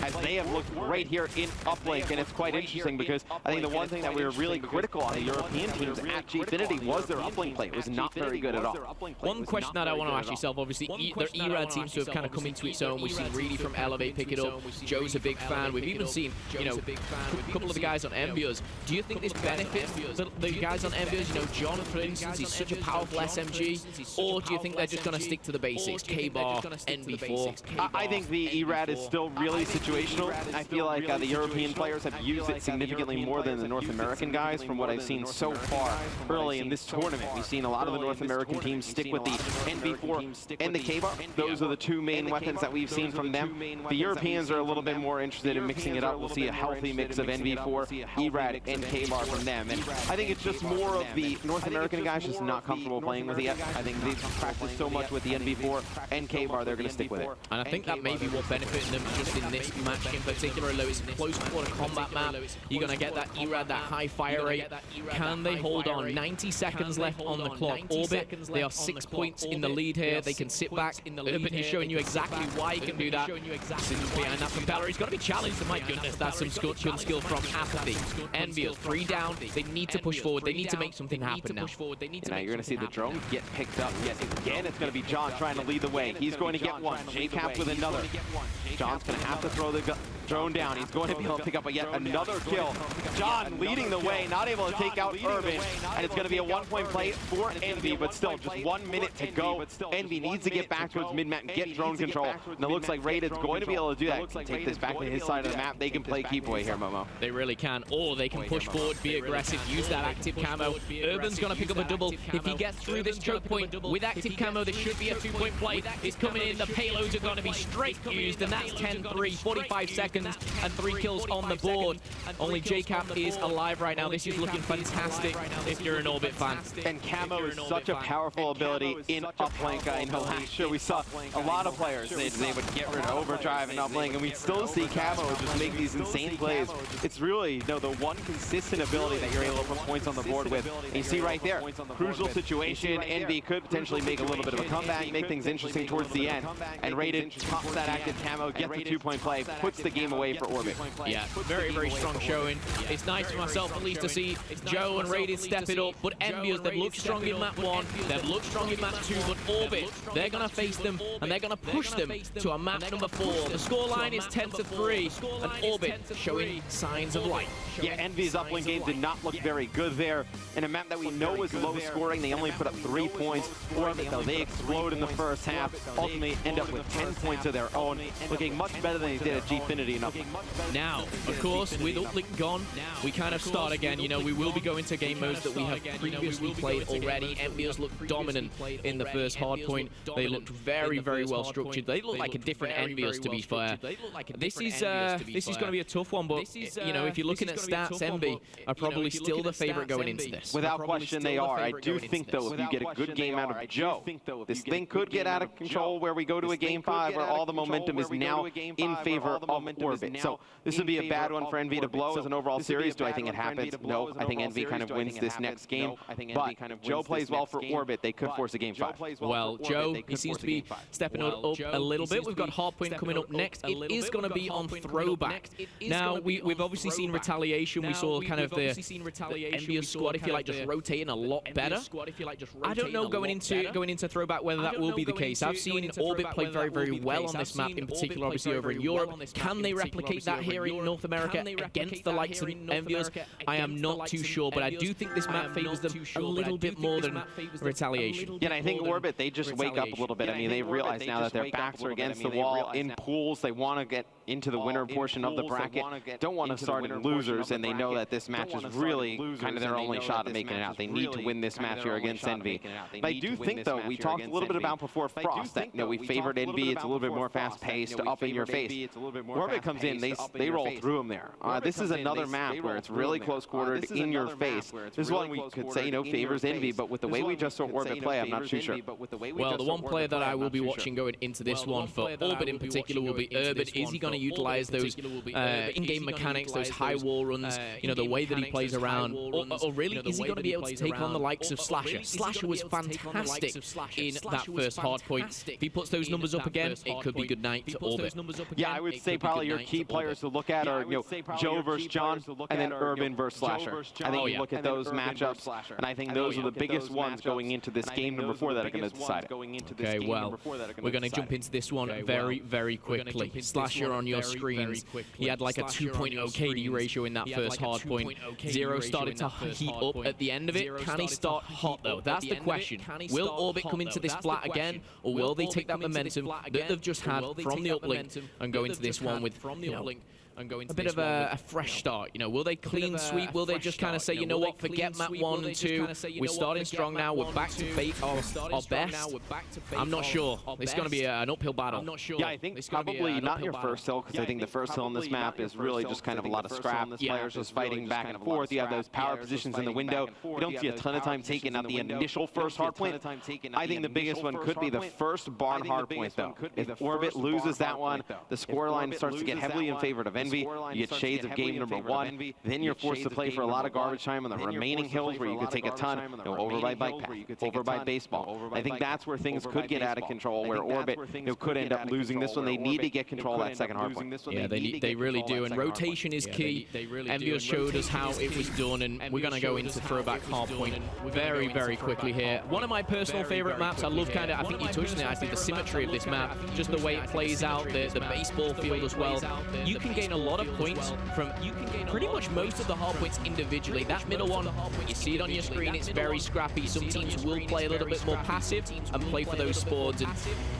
as they have looked great here in Uplink, and it's quite interesting because I think the one thing that we were really critical on the European teams at Gfinity was their Uplink play. It was not very good at all. One question that I want to ask yourself, obviously, their Erad seems to have kind of come into its own. We've seen Reedy from Elevate pick it up. Joe's a big fan. We've even seen, you know, a couple of the guys on Envious. Do you think this benefits the guys on Envious? You know, John, for instance, he's such a powerful SMG. Or do you think they're just going to stick to the basics? K-Bar, NV4? I think the Erad is still really situational. I feel like the European players have used it significantly more than the North American guys from what I've seen so far early in this tournament. We've seen a lot of the North American teams stick with the NV4 and the K-Bar. Those are the 2 main weapons that we've seen from them. The Europeans are a little bit more interested in mixing it up. We'll see a healthy mix of NV4, Erad, and K-Bar from them. And I think it's just more of the North American guys just not comfortable playing with it yet. I think they've practiced so much with the NV4 and K-Bar, they're going to stick with it. And I think that may be what benefited them just in this match in particular. Though it's a close quarter combat map, you're going to get that Erad, that high fire rate. Can they hold on? 90 seconds left on the clock. Orbit, they are 6 points in the lead here. They can sit back. Urban is showing you exactly why he can do that. Behind that propeller, he's got to be challenged. And my goodness, that's some good skill from Apathy. Envious, 3 down. They need to push forward. They need to make something happen now. Now you're going to see the drone get picked up yet again. It's going to be John trying to lead the way. He's going to get one. J-Cap with another. John's going to have to throw the drone down. He's going to be able to pick up yet another kill. John leading the way, not able to take out Urban. And it's going to be a 1-point play for Envy, but still just 1 minute to go. Envy needs to get back towards mid-map and get drone control. And it looks like Raided's going to be able to do that. Take this back to his side of the map. They can play keep away here, Momo. They really can. Or they can push forward, be aggressive, use that active camo. Urban's going to pick up a double. If he gets through this choke point with active camo, this should be a 2-point play. It's coming in. The payloads are going to be straight used, and that's 10-3, 45 seconds, and 3 kills on the board. Only J-Cap is alive right now. This is looking fantastic if you're an Orbit fan. And camo is such a powerful ability in Uplink. In the last show, we saw a lot of players. They would get rid of overdrive and Uplink, and we still see camo just make these insane plays. It's really the one consistent ability that you're able to put points on the board with. And you see right there, crucial situation. Envy could potentially make a little bit of a comeback, make things interesting towards the end. And Raided pops that active camo, gets the 2-point play, puts the game away for Orbit. Yeah, very strong showing. It's nice for myself at least to see Joe and Raided step it up, but Envious, they've looked strong in map 1, they've looked strong in map 2, but Orbit, they're going to face them, and they're going to push them to a map number 4. The scoreline is 10-3, and Orbit showing signs of life. Yeah, Envy's Uplink game did not look very good there. In a map that we know was low scoring, they only put up 3 points. Orbit, though, they explode in the first half, ultimately end up with 10 points of their own, looking much better than they did at Gfinity and Uplink. Now, of course, with Uplink gone, we kind of start again. You know, we will be going to game modes that we have previously played already. Envious looked dominant in the first hardpoint. They looked very well structured. They look like a different Envious, to be fair. This is going to be a tough one, but you know, if you're looking at stats, Envy are probably still the favorite going into this. Without question, they are. I do think, though, if you get a good game out of Joe, this thing could get out of control where we go to a game 5 where all the momentum is now in favor of Orbit. So this would be a bad one for Envy to blow as an overall series. Do I think it happens? No. I think Envy kind of wins this next game. But Joe plays well for Orbit. They could force a game 5. Well, Joe, he seems to be stepping up a little bit. We've got Hardpoint coming up next. It is going to be on throwback. Now, we've obviously seen Retaliation. We saw kind of the Envious squad, if you like, just rotating a lot better. I don't know going into throwback whether that will be the case. I've seen Orbit play very, very well on this map, in particular, obviously, over in Europe. Can they replicate that here in North America against the likes of Envious? I am not too sure, but I do think this map favors them a little bit more than Retaliation. Yeah, and I think Orbit, they just wake up a little bit. I mean, they realize now that their backs are against the wall in pools. They want to get into the winner portion of the bracket. Don't want to start in losers, and they know that this match is really kind of their only shot at making it out. They need to win this match here against Envy. But I do think, though, we talked a little bit about before Frost that, we favored Envy. It's a little bit more fast-paced, up in your face. Orbit comes in, they roll through them there. This is another map where it's really close-quartered, in your face. This is one we could say, favors Envy, but with the way we just saw Orbit play, I'm not too sure. Well, the one player that I will be watching going into this one for Orbit in particular will be Urban. Is he going to utilize those in-game mechanics, those high wall runs, the way that he plays around, or really, is he going to be able to take on the likes of Slasher? Slasher was fantastic in that first hard point. If he puts those numbers up again, it could be good night to Orbit. Yeah, I would say probably your key players to look at are Joe versus John, and then Urban versus Slasher. I think you look at those matchups, and I think those are the biggest ones going into this game number 4 that are going to decide it. Okay, well, we're going to jump into this one very, very quickly. Slasher on your screens, he had like a 2.0 KD ratio in that first hard point. Zero started to heat up at the end of it. Can he start hot, though? That's the question. Will Orbit come into this flat again, or will they take that momentum that they've just had from the uplink and go into this one with, a bit of a fresh start? Will they clean sweep? Will they just kind of say, you know what, forget map 1 and 2. We're starting strong now. We're back to our best. I'm not sure. It's going to be an uphill battle. Yeah, I think probably not your first hill, because I think the first hill on this map is really just kind of a lot of scrap. Players just fighting back and forth. You have those power positions in the window. You don't see a ton of time taken at the initial first hard point. I think the biggest one could be the first barn hard point, though. If Orbit loses that one, the scoreline starts to get heavily in favor of Envy. You get shades of game number 1. Then you're forced to play for a lot of garbage time on the remaining hills where you could take a ton. Over by bike path, over by baseball. I think that's where things could get out of control, where Orbit could end up losing this one. They need to get control of that second hard point. Yeah, they really do, and rotation is key. Envious showed us how it was done, and we're going to go into throwback hard point very, very quickly here. One of my personal favorite maps. I love I think you touched on it, actually, the symmetry of this map, just the way it plays out, the baseball field as well. You can gain a lot of points from pretty much most of the hard points individually. That middle one, you see it on your screen, it's very scrappy. Some teams will play a little bit more passive and play for those spawns. And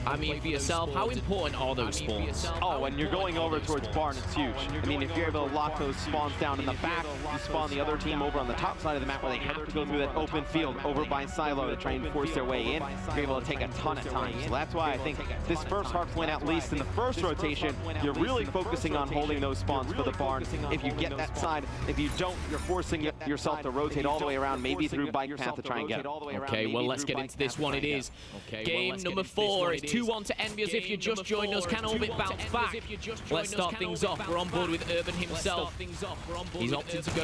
I mean, for yourself, how important are those spawns? Oh, when you're going over towards barn, it's huge. I mean, if you're able to lock those spawns down in the back, you spawn the other team over on the top side of the map where they have to go through that open field over by silo to try and force their way in. You're able to take a ton of time. So that's why I think this first hard point, at least in the first rotation, you're really focusing on holding those spawns for the barn. If you get that side, if you don't, you're forcing yourself to rotate all the way around, maybe through bike path to try and get it. Okay, well, let's get into this one. It is game number 4. It's 2-1 to Envious. If you just joined us, can Orbit bounce back? Let's start things off. We're on board with Urban himself. He's opted to go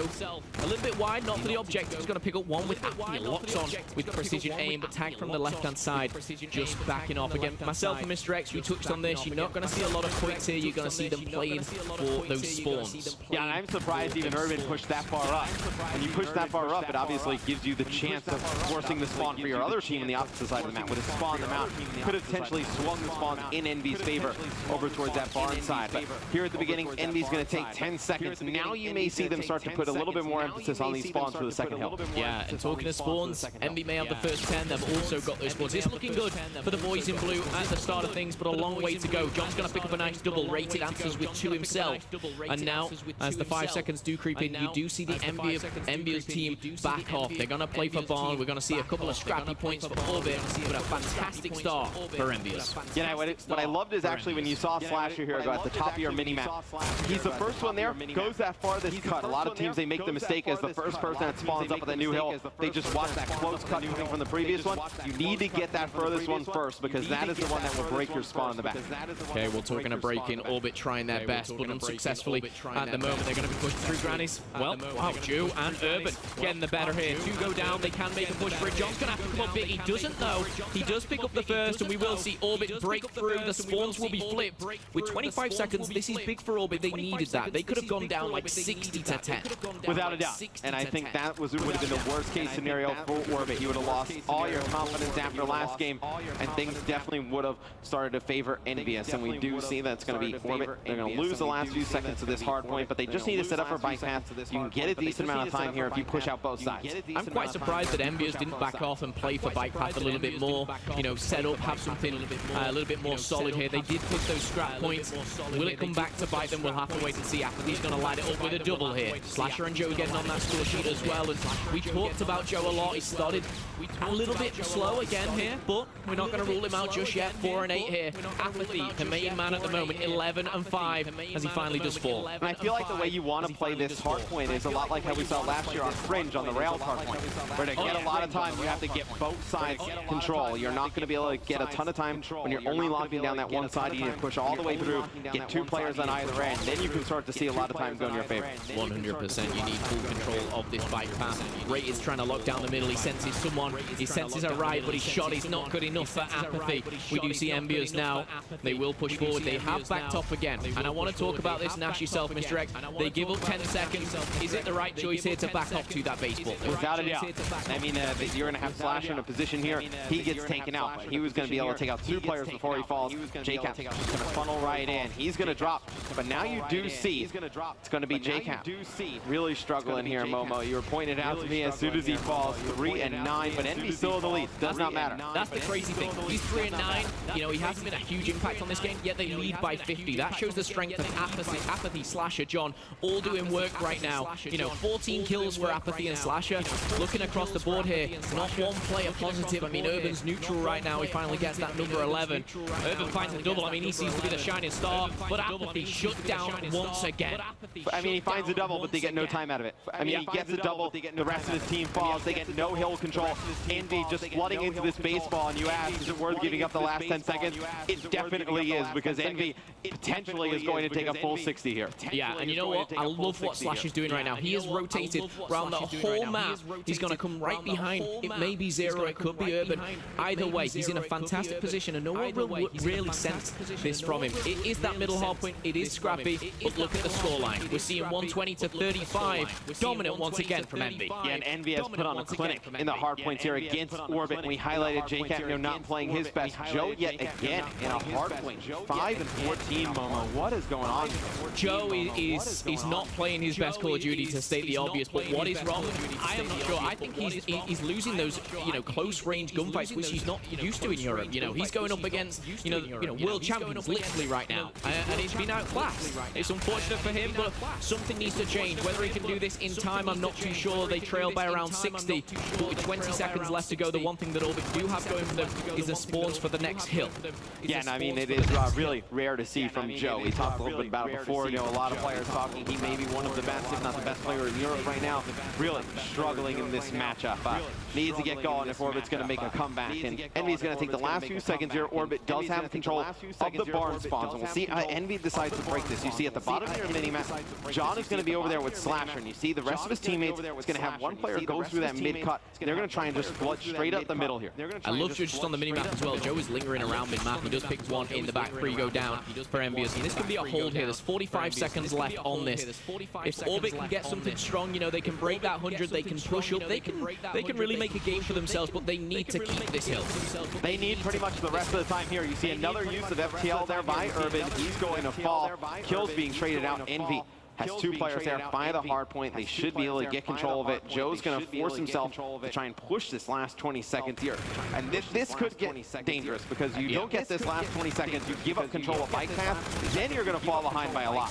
a little bit wide, not for the objective. He's going to pick up one with Apathy. Locks on with precision aim, but tagged from the left-hand side. Just backing off again. Myself and Mr. X, we touched on this. You're not going to see a lot of points here. You're going to see them playing for those spawns. Yeah, and I'm surprised even Urban pushed that far up. When you push that far up, it obviously gives you the chance of forcing the spawn for your other team on the opposite side of the map. With a spawn them out, you could have potentially swung the spawns in Envy's favor over towards that barn side. But here at the beginning, Envy's going to take 10 seconds. Now you may see them start to put a little bit more emphasis on these spawns for the second hill. Yeah, and talking of spawns, Envy may have the first 10. They've also got those spawns. It's looking good for the boys in blue at the start of things, but a long way to go. John's going to pick up a nice double. Rated answers with 2 himself. And now, as the 5 seconds do creep in, you do see the Envious team back off. They're going to play for barn. We're going to see a couple of scrappy points for Orbit, but a fantastic start for Envious. Yeah, what I loved is actually when you saw Slasher here go at the top of your mini-map. He's the first one there, goes that farthest cut. A lot of teams, they make the mistake as the first person that spawns up at the new hill, they just watch that close cut coming from the previous one. You need to get that furthest one first, because that is the one that will break your spawn in the back. Okay, we're talking a break in. Orbit trying their best, but successfully at the moment. They're going to be pushing through grannies. Well, wow, Joe and Urban getting the better here. Two go down. They can make a push for it. John's going to have to come up big. He doesn't though. He does pick up the first, and we will see Orbit break through. The spawns will be flipped. With 25 seconds, this is big for Orbit. They needed that. They could have gone down like 60 to 10. Without a doubt. And I think that would have been the worst case scenario for Orbit. You would have lost all your confidence after last game, and things definitely would have started to favor Envious. And we do see that it's going to be Orbit. They're going to lose the last few seconds of this hard point, but they just need to set up for bike path. You can get a decent amount of time here if you push out both sides. I'm quite surprised that Envious didn't back off and play for bike path a little bit more. You know, set up, have something a little bit more solid here. They did push those scrap points. Will it come back to bite them? We'll have to wait and see. Apathy's going to light it up with a double here. Slasher and Joe getting on that score sheet as well. And we talked about Joe a lot. He started a little bit slow again here, but we're not going to rule him out just yet. 4 and 8 here. Apathy, the main man at the moment, 11 and 5 as he finally does fall. And I feel like the way you want to play this hard point is a lot like how we saw last year on Fringe on the Rails hard point, where to get a lot of time, you have to get both sides control. You're not going to be able to get a ton of time when you're only locking down that one side. You need to push all the way through, get 2 players on either end. Then you can start to see a lot of time go in your favor. 100%. You need full control of this bike path. Ray is trying to lock down the middle. He senses someone. His senses are right, but his shot is not good enough for Apathy. We do see Envious now. They will push forward. They have backed off again. And I want to talk about this Nash yourself, Mr. X. They give up 10 seconds. Is it the right choice here to back off to that baseball? Without a doubt. I mean, you're going to have Slasher in a position here. He gets taken out, but he was going to be able to take out 2 players before he falls. JCap is going to funnel right in. He's going to drop, but now you do see it's going to be JCap. Really struggling here, Momo. You were pointed out to me as soon as he falls. 3 and 9, but Envy's still in the lead. Does not matter. That's the crazy thing. He's 3 and 9. You know, he hasn't been a huge impact on this game, yet they lead by 50. That shows the strength of Apathy, Slasher, John, all doing work right now. You know, 14 kills for Apathy and Slasher. Looking across the board here, not one player positive. I mean, Urban's neutral right now. He finally gets that number 11. Urban finds the double. I mean, he seems to be the shining star, but Apathy shut down once again. I mean, he finds a double, but they get no time out of it. I mean, he gets a double, the rest of his team falls, they get no hill control. Envy just flooding into this baseball, and you ask, is it worth giving up the last 10 seconds? It definitely is, because Envy potentially is going to take a full 60 here. Yeah, and you know what? I love what Slash is doing right now. He is rotated around the whole map. He's going to come right behind. It may be Zero, it could be Urban. Either way, he's in a fantastic position, and no one will really sense this from him. It is that middle hard point. It is scrappy, but look at the scoreline. We're seeing 120 to 35. Dominant once again from Envy. Yeah, and Envy has put on a clinic in the hard points here against Orbit. We highlighted JCap, you know, not playing his best. Joe yet again in a hard point. 5 and 14, Momo. What is going on? Joe is not playing his best Call of Duty, to state the obvious, but what is wrong? I am not sure. I think he's losing those, you know, close range gunfights, which he's not used to in Europe. You know, he's going up against, you know, world champions literally right now, and he's been outclassed. It's unfortunate for him, but something needs to change. Whether he can do this in time, I'm not too sure. They trail by around 60, but with 20 seconds left to go, the one thing that Orbit do have going for them is the spawns for the next hill. Yeah, and I mean, it is really rare to see from Joe. We talked a little bit about it before. You know, a lot of players talking. He may be one of the best, if not the best player in Europe right now. Really struggling in this matchup. Needs to get going if Orbit's going to make a comeback. And Envy's going to take the last few seconds here. Orbit does have control of the barn spawns. And we'll see how Envy decides to break this. You see at the bottom of your mini-map, John is going to be over there with Slasher. And you see the rest of his teammates is going to have one player go through that mid-cut. They're going to try and just flood straight up the middle here. I love just on the mini-map as well. Joe is lingering around mid-map. He does pick one in the back. 3 go down for Envious. And this could be a hold here. There's 45 seconds left on this. If Orbit can get something strong, you know, they can break that 100, they can push up, they can really make a game for themselves, but they need to keep this hill. They need pretty much the rest of the time here. You see another use of FTL there by Urban. He's going to fall. Kills being traded out. Envy has 2 players there by the hard point. They should be able to get control of it. Joe's going to force himself to try and push this last 20 seconds here. And this could get dangerous, because you don't get this last 20 seconds, you give up control of bike path, then you're going to fall behind by a lot.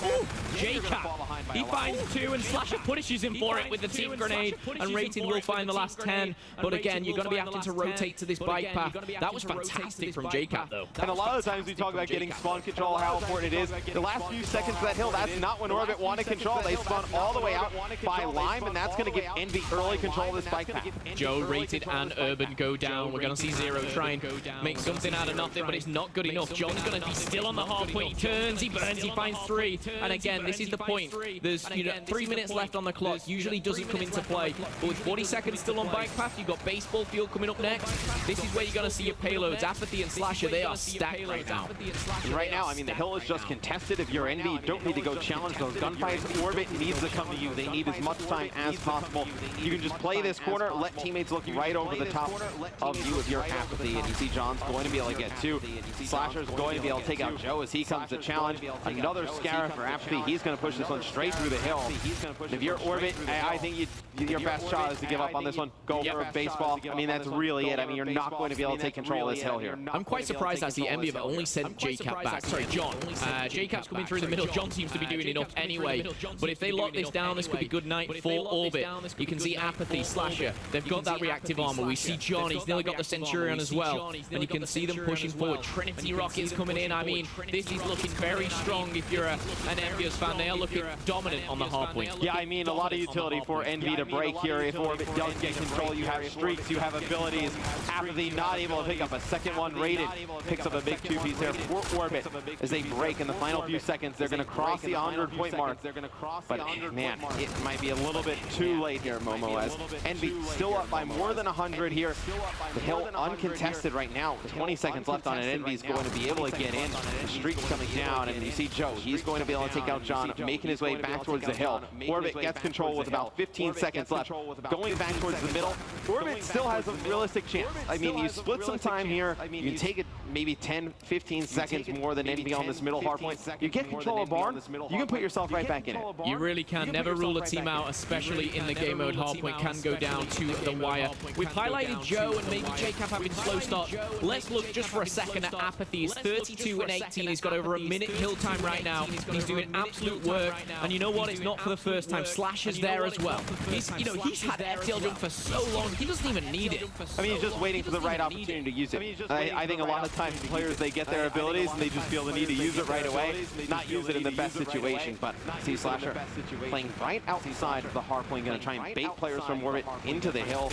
JCap, he finds 2 and Slasher punishes him for it with the team grenade, and Rated will find the last 10. But again, you're going to be having to rotate to this bike path. That was fantastic from JCap, though. And a lot of the times we talk about getting spawn control, how important it is. The last few seconds of that hill, that's not when Orbit wanted wanted control. They spun all the way out by Lime, and that's going to give Envy early control of this bike path. Joe, Rated, and Urban go down. We're going to see Zero try and make something out of nothing, but it's not good enough. John's going to be still on the hard point. He turns, he burns, he finds 3. And again, this is the point. There's 3 minutes left on the clock. Usually doesn't come into play. But with 40 seconds still on bike path, you've got baseball field coming up next. This is where you're going to see your payloads. Apathy and Slasher, they are stacked right now. And right now, I mean, the hill is just contested. If you're Envy, you don't need to go challenge those gunfights. Orbit needs to come to you. They need as much time as possible. You can just play this corner, let teammates look right over the top of you if you're Apathy. And you see John's going to be able to get 2. Slasher's going to be able to take out Joe as he comes to challenge. Another Scarab for Apathy. He's going to push this one straight through the hill. If you're Orbit, I think your best shot is to give up on this one. Go for a baseball. I mean, that's really it. I mean, you're not going to be able to take control of this hill here. I'm quite surprised actually Envy have only sent JCap back. Sorry, John. JCap's coming through the middle. John seems to be doing enough anyway. But if they lock this down, this could be good night for Orbit. You can see Apathy, Slasher. They've got that reactive armor. We see John. He's nearly got the Centurion as well. And you can see them pushing forward. Trinity Rockets coming in. I mean, this is looking very strong if you're an Envious fan. They are looking dominant on the hard point. Yeah, I mean, a lot of utility for Envy to break here. If Orbit does get control, you have streaks, you have abilities. Apathy not able to pick up a second one. Rated picks up a big 2-piece there for Orbit as they break in the final few seconds. They're going to cross the 100-point mark. But man, it might be a little bit too late here, Momo, as Envy still up by more than 100 here. The hill uncontested right now. 20 seconds left on it. Envy's going to be able to get in. The streak's coming down, and you see Joe. He's going to be able to take out John, making his way back towards the hill. Orbit gets control with about 15 seconds left. Going back towards the middle. Orbit still has a realistic chance. I mean, you split some time here. You can take it maybe 10, 15 seconds more than Envy on this middle hard point. You get control of Barn, you can put yourself right back in it. You really can. Never rule a team out, especially in the game mode. Hardpoint can go down to the wire. We've highlighted Joe and maybe JCap having slow start. Let's look just for a second at Apathy. He's 32 and 18. He's got over a minute kill time right now. He's doing absolute work. And you know what? It's not for the first time. Slash is there as well. He's had FTL jump for so long. He doesn't even need it. I mean, he's just waiting for the right opportunity to use it. I think a lot of times players, they get their abilities and they just feel the need to use it right away, not use it in the best situation. But see Slasher playing right outside of the hard point, going to try and bait players from Orbit into the hill.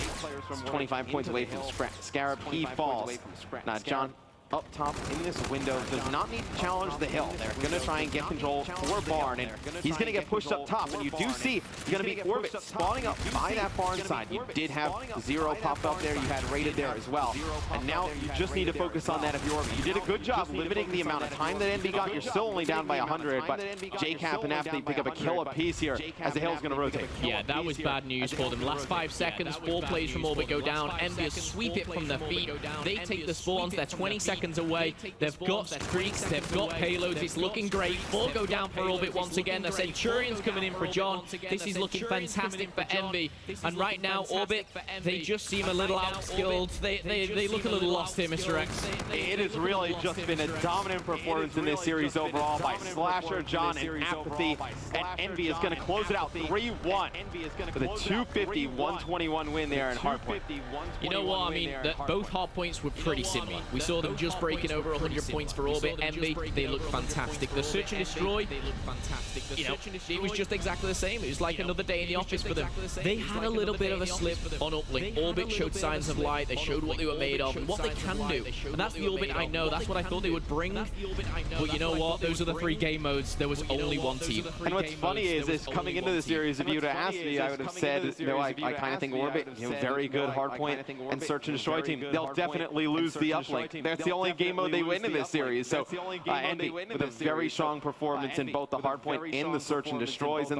It's 25 points away from Scarab. He falls. Now, John, up top in this window, does not need to challenge the hill. They're going to try and get control for Barn, and he's going to get pushed up top. And you do see it's going to be Orbit spawning up by that Barn side. You did have Zero pop up there. You had Rated there as well. And now you just need to focus on that if you're Orbit. You did a good job limiting the amount of time that Envy got. You're still only down by 100, but JCap and Apathy pick up a kill apiece here as the hill's going to rotate. Yeah, that was bad news for them. Last 5 seconds, 4 plays from Orbit go down. Envious sweep it from their feet. They take the spawns. They're 20 seconds away. They've got streaks, they've got payloads, it's looking great. 4 go down for Orbit once again. The Centurion's coming in for John. This is looking fantastic for Envy. And right now, Orbit, they just seem a little outskilled. They look a little lost here, Mr. X. It has really just been a dominant performance in this series overall by Slasher, John, and Apathy. And Envy is going to close it out 3-1 with a 250-121 win there in Hardpoint. You know what, I mean, both Hardpoints were pretty similar. We saw them just breaking over 100 points for Orbit. Envy, they look fantastic. The Search and Destroy, they look fantastic. You know, it was just exactly the same. It was like another day in the office for them. They had a little bit of a slip on uplink. Orbit showed signs of light. They showed what they were made of and what they can do. And that's the Orbit I know. That's what I thought they would bring. But you know what? Those are the 3 game modes. There was only one team. And what's funny is coming into the series, if you would have asked me, I would have said, you know, I kind of think Orbit, you know, very good Hardpoint and Search and Destroy team. They'll definitely lose the uplink. That's the only game mode they win in this series. So Envy with a very strong performance in both the Hardpoint and the Search and Destroys.